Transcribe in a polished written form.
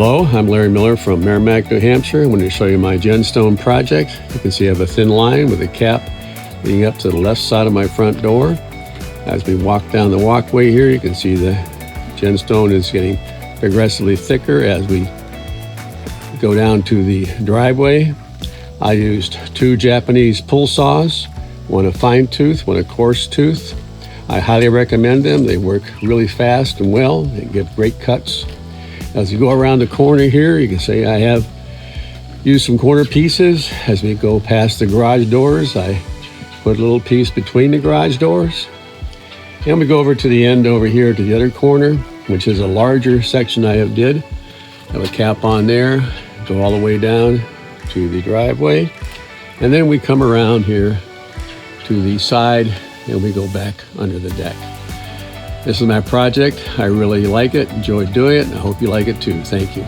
Hello, I'm Larry Miller from Merrimack, New Hampshire. I'm going to show you my GenStone project. You can see I have a thin line with a cap leading up to the left side of my front door. As we walk down the walkway here, you can see the GenStone is getting progressively thicker as we go down to the driveway. I used 2 Japanese pull saws, one a fine tooth, one a coarse tooth. I highly recommend them. They work really fast and well. They give great cuts. As you go around the corner here, you can see I have used some corner pieces. As we go past the garage doors, I put a little piece between the garage doors. And we go over to the end over here to the other corner, which is a larger section I did. I have a cap on there, go all the way down to the driveway. And then we come around here to the side and we go back under the deck. This is my project. I really like it, enjoyed doing it, and I hope you like it too. Thank you.